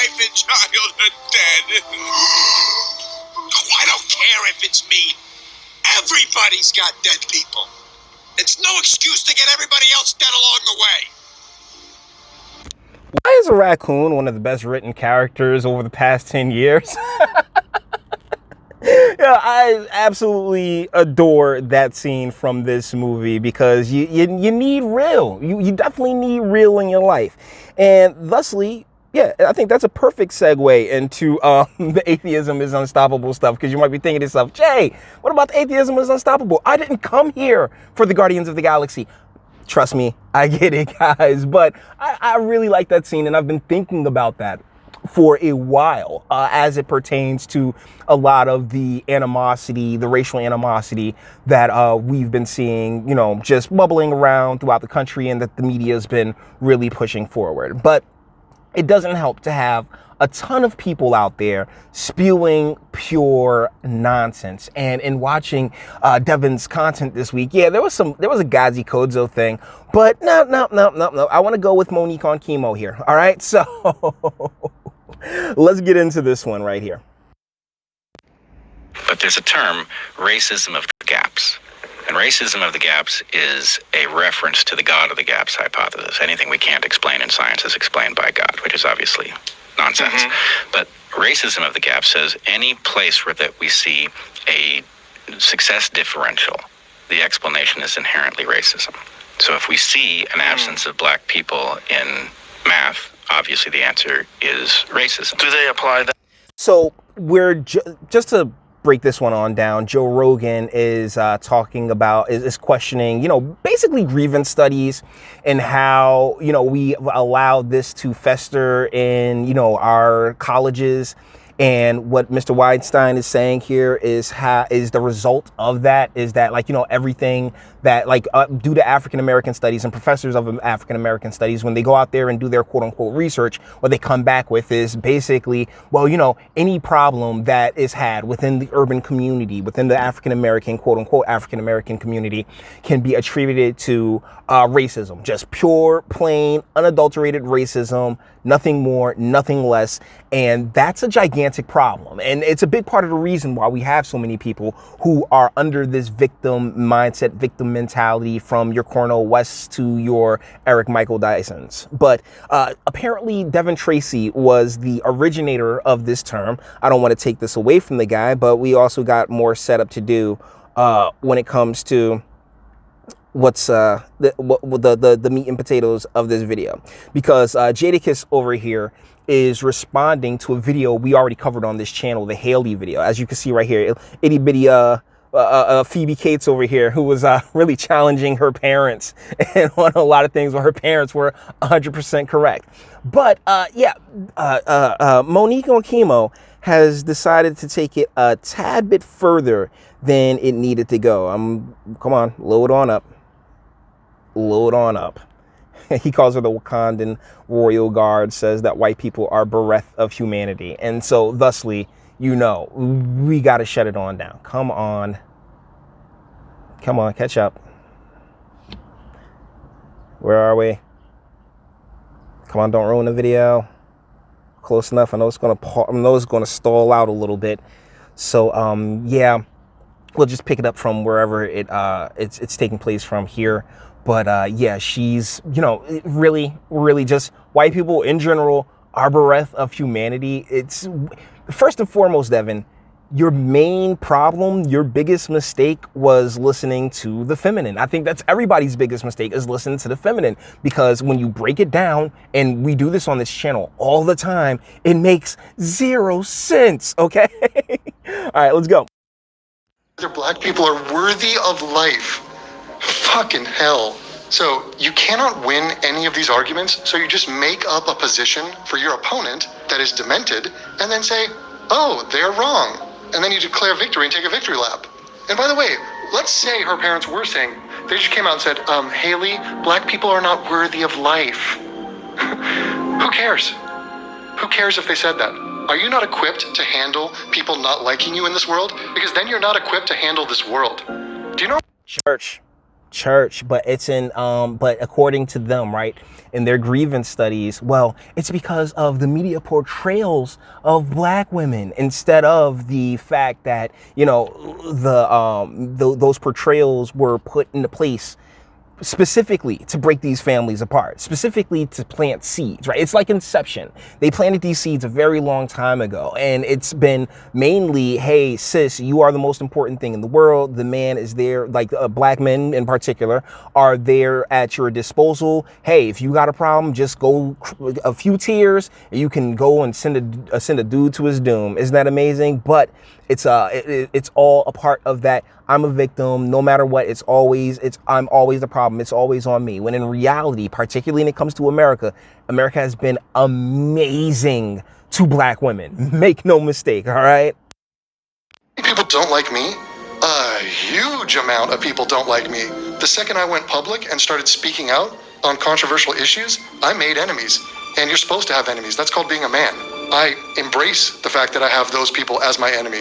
wife and child are dead. I don't care if it's me. Everybody's got dead people. It's no excuse to get everybody else dead along the way. Why is a raccoon one of the best written characters over the past 10 years? Yeah, I absolutely adore that scene from this movie because you need real. You definitely need real in your life. And thusly, yeah, I think that's a perfect segue into the atheism is unstoppable stuff, because you might be thinking to yourself, Jay, what about the atheism is unstoppable? I didn't come here for the Guardians of the Galaxy. Trust me, I get it, guys. But I really like that scene, and I've been thinking about that for a while as it pertains to a lot of the animosity, the racial animosity that we've been seeing, you know, just bubbling around throughout the country and that the media has been really pushing forward. But it doesn't help to have a ton of people out there spewing pure nonsense. And in watching Devin's content this week, yeah, there was a Gazi Kodzo thing, but no. I want to go with Monique on chemo here. All right, so let's get into this one right here. But there's a term, racism of the gaps. And racism of the gaps is a reference to the God of the gaps hypothesis. Anything we can't explain in science is explained by God, which is obviously nonsense. Mm-hmm. But racism of the gap says any place where that we see a success differential, the explanation is inherently racism. So if we see an absence of black people in math, obviously the answer is racism. Do they apply that? So we're just to break this one on down, Joe Rogan is talking about, is questioning, you know, basically grievance studies and how, you know, we allow this to fester in, you know, our colleges. And what Mr. Weinstein is saying here is the result of that is that, like, you know, everything that, like, due to African-American studies and professors of African-American studies, when they go out there and do their quote-unquote research, what they come back with is basically, well, you know, any problem that is had within the urban community, within the African-American, quote-unquote African-American community, can be attributed to racism. Just pure, plain, unadulterated racism, nothing more, nothing less. And that's a gigantic problem. And it's a big part of the reason why we have so many people who are under this victim mindset, victim mentality, from your Cornel West to your Eric Michael Dysons. But apparently Devin Tracy was the originator of this term. I don't want to take this away from the guy, but we also got more setup to do when it comes to what's the meat and potatoes of this video, because Jadakiss over here is responding to a video we already covered on this channel, the Haley video. As you can see right here, itty bitty Phoebe Cates over here, who was really challenging her parents and on a lot of things where her parents were 100% correct. But Monique on chemo has decided to take it a tad bit further than it needed to go. Come on, load on up. He calls her the Wakandan royal guard, says that white people are bereft of humanity. And so thusly, you know, we got to shut it on down. Come on, catch up. Where are we? Come on, don't ruin the video. Close enough. I know it's going to stall out a little bit. So, yeah, we'll just pick it up from wherever it's taking place from here. But yeah, she's, you know, really just white people in general are bereft of humanity. It's first and foremost, Devin, your main problem, your biggest mistake was listening to the feminine. I think that's everybody's biggest mistake, is listening to the feminine, because when you break it down, and we do this on this channel all the time, it makes zero sense. Okay. All right, let's go. Other black people are worthy of life. Fucking hell. So you cannot win any of these arguments, so you just make up a position for your opponent that is demented, and then say, oh, they're wrong. And then you declare victory and take a victory lap. And by the way, let's say her parents were saying, they just came out and said, Haley, black people are not worthy of life. Who cares? Who cares if they said that? Are you not equipped to handle people not liking you in this world? Because then you're not equipped to handle this world. Do you know? church, but it's in but according to them, right, in their grievance studies, well, it's because of the media portrayals of black women instead of the fact that, you know, those portrayals were put into place specifically to break these families apart, specifically to plant seeds, right? It's like Inception. They planted these seeds a very long time ago, and it's been mainly, hey, sis, you are the most important thing in the world. The man is there, like black men in particular, are there at your disposal. Hey, if you got a problem, just go a few tears, and you can go and send a dude to his doom. Isn't that amazing? But it's all a part of that. I'm a victim. No matter what, I'm always the problem. It's always on me. When in reality, particularly when it comes to America, America has been amazing to black women. Make no mistake, all right? People don't like me. A huge amount of people don't like me. The second I went public and started speaking out on controversial issues, I made enemies. And you're supposed to have enemies. That's called being a man. I embrace the fact that I have those people as my enemy.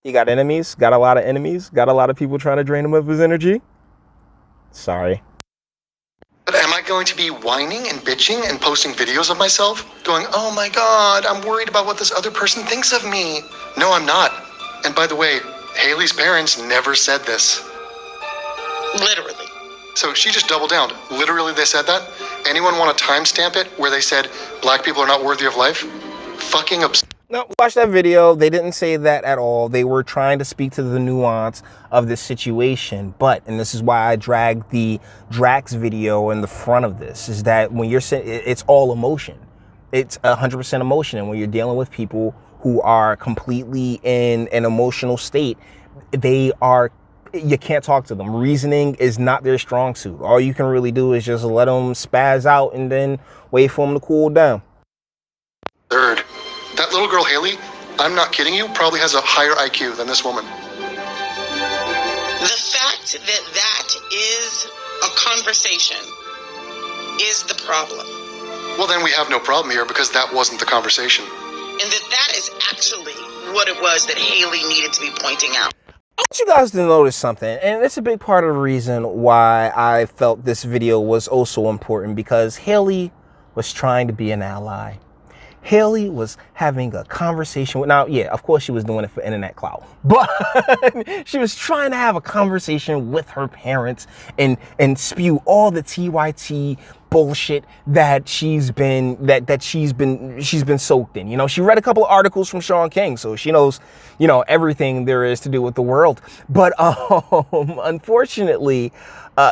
You got enemies? Got a lot of enemies? Got a lot of people trying to drain him of his energy? Sorry. But am I going to be whining and bitching and posting videos of myself? Going, oh my God, I'm worried about what this other person thinks of me. No, I'm not. And by the way, Haley's parents never said this. Literally. So she just doubled down. Literally, they said that? Anyone want to timestamp it where they said black people are not worthy of life? Fucking absurd. No, watch that video. They didn't say that at all. They were trying to speak to the nuance of this situation. But, and this is why I dragged the Drax video in the front of this, is that when you're saying it's all emotion, it's 100% emotion. And when you're dealing with people who are completely in an emotional state, you can't talk to them. Reasoning is not their strong suit. All you can really do is just let them spaz out and then wait for them to cool down. Third. That little girl, Haley, I'm not kidding you, probably has a higher IQ than this woman. The fact that that is a conversation is the problem. Well, then we have no problem here because that wasn't the conversation. And that is actually what it was that Haley needed to be pointing out. I want you guys to notice something, and it's a big part of the reason why I felt this video was also important, because Haley was trying to be an ally. Haley was having a conversation with, now, yeah, of course she was doing it for internet clout, but she was trying to have a conversation with her parents and spew all the TYT bullshit that she's been soaked in. You know, she read a couple of articles from Sean King, so she knows, you know, everything there is to do with the world. But unfortunately,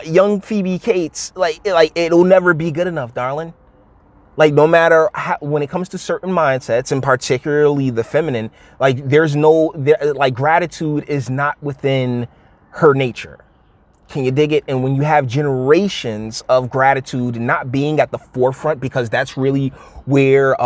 young Phoebe Cates, like it'll never be good enough, darling. Like, no matter how, when it comes to certain mindsets, and particularly the feminine, like gratitude is not within her nature. Can you dig it? And when you have generations of gratitude not being at the forefront, because that's really where,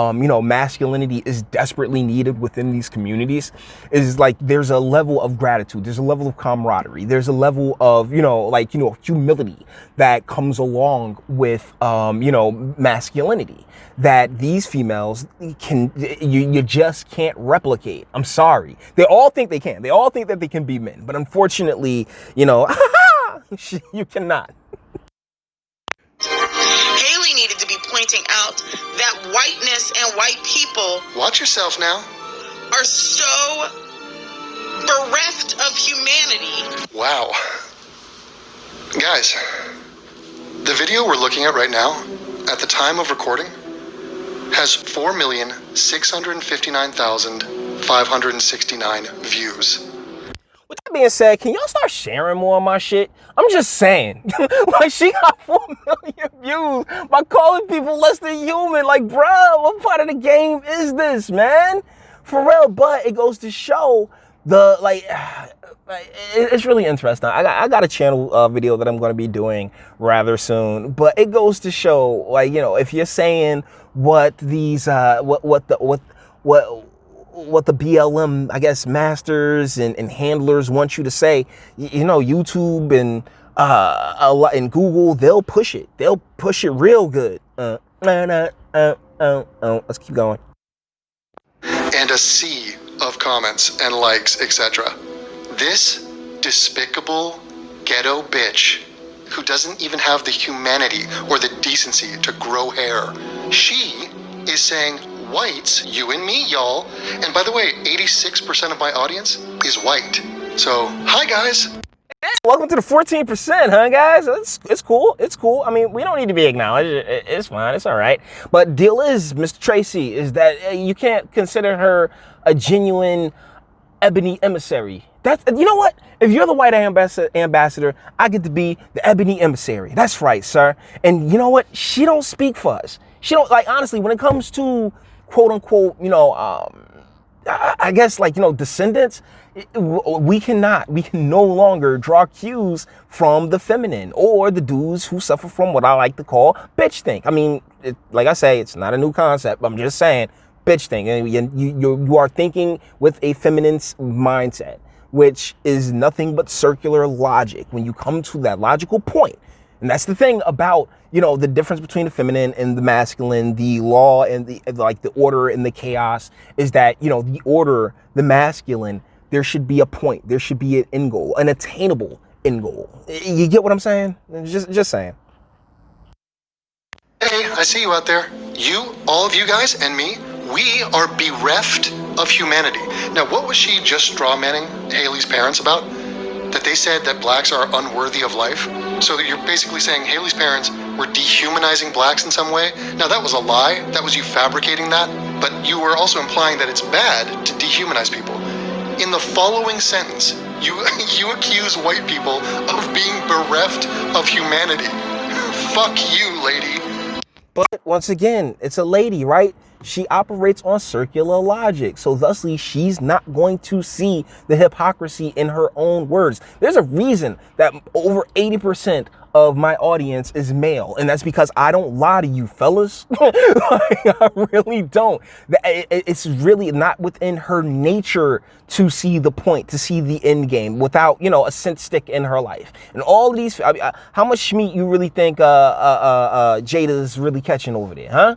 masculinity is desperately needed within these communities, is like, there's a level of gratitude. There's a level of camaraderie. There's a level of, humility that comes along with, masculinity that these females you just can't replicate. I'm sorry. They all think they can. They all think that they can be men. But unfortunately, you cannot. Haley needed to be pointing out that whiteness and white people, watch yourself now, are so bereft of humanity. Wow. Guys, the video we're looking at right now, at the time of recording, has 4,659,569 views. With that being said, can y'all start sharing more of my shit? I'm just saying. Like, she got 4 million views by calling people less than human. Like, bro, what part of the game is this, man? For real. But it goes to show it's really interesting. I got a channel video that I'm going to be doing rather soon, but it goes to show, if you're saying what these what the BLM, I guess, masters and handlers want you to say, YouTube and Google, they'll push it. They'll push it real good. Let's keep going. And a sea of comments and likes, etc. This despicable ghetto bitch who doesn't even have the humanity or the decency to grow hair. She is saying whites, you and me, y'all. And by the way, 86% of my audience is white. So, hi guys. Welcome to the 14%, huh, guys? It's cool. It's cool. I mean, we don't need to be acknowledged. It's fine. It's all right. But deal is, Mr. Tracy, is that you can't consider her a genuine Ebony Emissary. That's, you know what? If you're the white ambassador, I get to be the Ebony Emissary. That's right, sir. And you know what? She don't speak for us. She don't, like, honestly, when it comes to quote unquote, I guess, like, descendants, we can no longer draw cues from the feminine or the dudes who suffer from what I like to call bitch think. I mean, like I say, it's not a new concept. I'm just saying bitch think. And you are thinking with a feminine mindset, which is nothing but circular logic. When you come to that logical point, and that's the thing about, the difference between the feminine and the masculine, the law and the order and the chaos, is that, the order, the masculine, there should be a point. There should be an end goal, an attainable end goal. You get what I'm saying? Just saying. Hey, I see you out there. You, all of you guys and me, we are bereft of humanity. Now, what was she just straw manning Haley's parents about? That they said that blacks are unworthy of life? So that you're basically saying Haley's parents were dehumanizing blacks in some way? Now, that was a lie. That was you fabricating that. But you were also implying that it's bad to dehumanize people. In the following sentence, you accuse white people of being bereft of humanity. Fuck you, lady. But once again, it's a lady, right? She operates on circular logic. So thusly, she's not going to see the hypocrisy in her own words. There's a reason that over 80% of my audience is male. And that's because I don't lie to you fellas. I really don't. It's really not within her nature to see the point, to see the end game without, a scent stick in her life. And all of these, how much Schmeat you really think Jada's really catching over there, huh?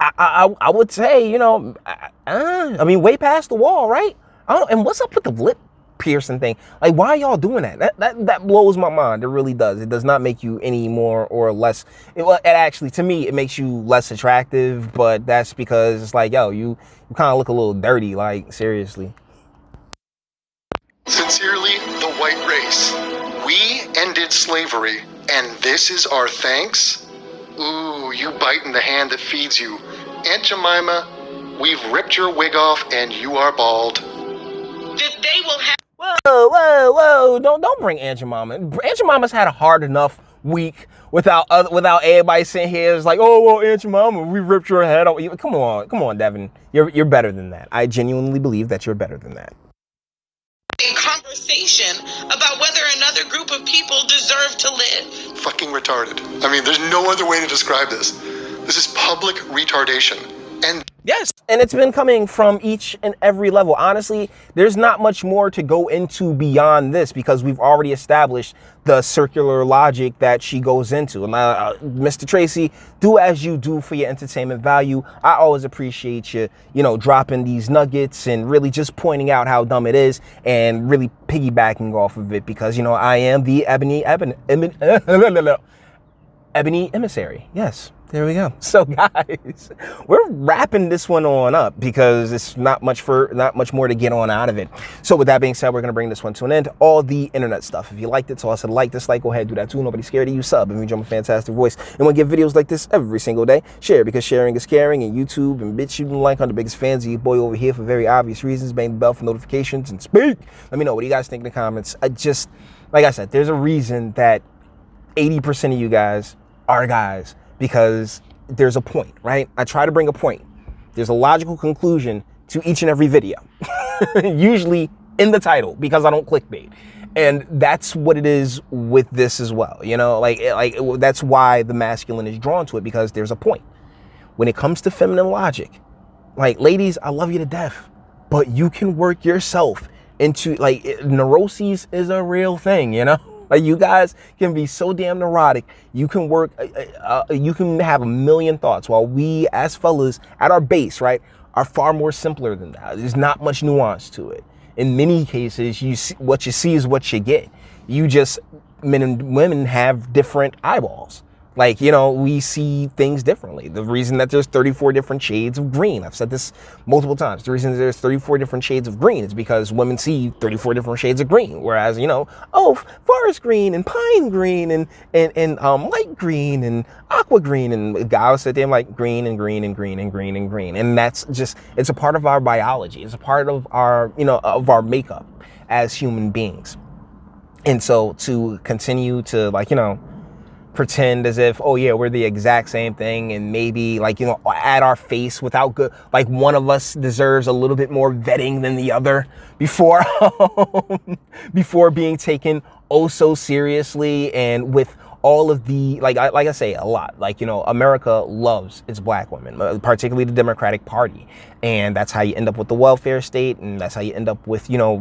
I would say, way past the wall, right? And what's up with the lip piercing thing? Like, why are y'all doing that? That blows my mind. It really does. It does not make you any more or less. It actually, to me, it makes you less attractive. But that's because it's like, yo, you kind of look a little dirty. Like, seriously. Sincerely, the white race. We ended slavery, and this is our thanks? Ooh, you biting the hand that feeds you. Aunt Jemima, we've ripped your wig off and you are bald. That they will have. Whoa. Don't bring Aunt Jemima. Aunt Jemima's had a hard enough week without everybody sitting here. It's like, oh, well, Aunt Jemima, we ripped your head off. Come on, Devin. You're better than that. I genuinely believe that you're better than that. A conversation about whether another group of people deserve to live. Fucking retarded. I mean, there's no other way to describe this. This is public retardation. And yes, and it's been coming from each and every level. Honestly, there's not much more to go into beyond this because we've already established the circular logic that she goes into. And Mr. Tracy, do as you do for your entertainment value. I always appreciate you, dropping these nuggets and really just pointing out how dumb it is and really piggybacking off of it because, I am the Ebony Emissary. Yes. There we go. So guys, we're wrapping this one on up because it's not much more to get on out of it. So with that being said, we're going to bring this one to an end. All the internet stuff. If you liked it, toss it a like, dislike, go ahead, do that too. Nobody's scared of you. Sub and we jump a fantastic voice. And we'll get videos like this every single day. Share because sharing is caring. And YouTube and Bitchute and like are the biggest fans of your boy over here for very obvious reasons. Bang the bell for notifications and speak. Let me know what you guys think in the comments. Like I said, there's a reason that 80% of you guys are guys. Because there's a point, right? I try to bring a point. There's a logical conclusion to each and every video. Usually in the title because I don't clickbait. And that's what it is with this as well. That's why the masculine is drawn to it because there's a point. When it comes to feminine logic, ladies, I love you to death, but you can work yourself into neuroses is a real thing, you guys can be so damn neurotic. You can work, you can have a million thoughts while we as fellas at our base, right, are far more simpler than that. There's not much nuance to it. In many cases, what you see is what you get. You just men and women have different eyeballs. Like, you know, we see things differently. The reason that there's 34 different shades of green, I've said this multiple times, the reason that there's 34 different shades of green is because women see 34 different shades of green. Whereas, you know, oh, forest green and pine green and light green and aqua green, and guys sit there like green and green and green and green and green. And that's just, it's a part of our biology. It's a part of our, you know, of our makeup as human beings. And so to continue to, like, you know, pretend as if, oh yeah, we're the exact same thing, and maybe, like, you know, at our face without good, like one of us deserves a little bit more vetting than the other before before being taken oh so seriously, and with all of the, like I say a lot, like, you know, America loves its black women, particularly the Democratic Party. And that's how you end up with the welfare state. And that's how you end up with, you know,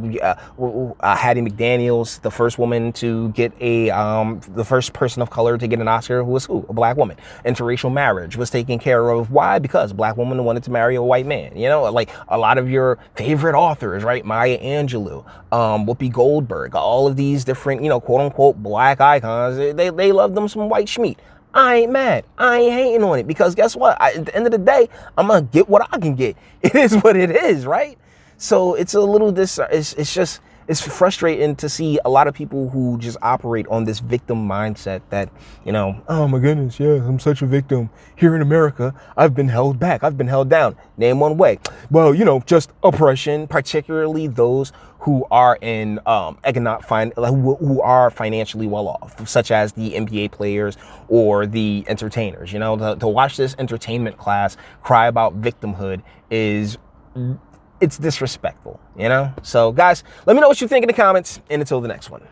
Hattie McDaniels, the first woman to get the first person of color to get an Oscar, who was who? A black woman. Interracial marriage was taken care of. Why? Because a black woman wanted to marry a white man. You know, like a lot of your favorite authors, right? Maya Angelou, Whoopi Goldberg, all of these different, you know, quote unquote black icons, they love them some white schmeat. I ain't mad. I ain't hating on it, because guess what? At the end of the day, I'm going to get what I can get. It is what it is, right? So it's a little, it's frustrating to see a lot of people who just operate on this victim mindset that, you know, oh my goodness, yeah, I'm such a victim. Here in America, I've been held back. I've been held down. Name one way. Well, you know, just oppression, particularly those who are in who are financially well off, such as the NBA players or the entertainers. You know, to watch this entertainment class cry about victimhood it's disrespectful, you know? So guys, let me know what you think in the comments, and until the next one.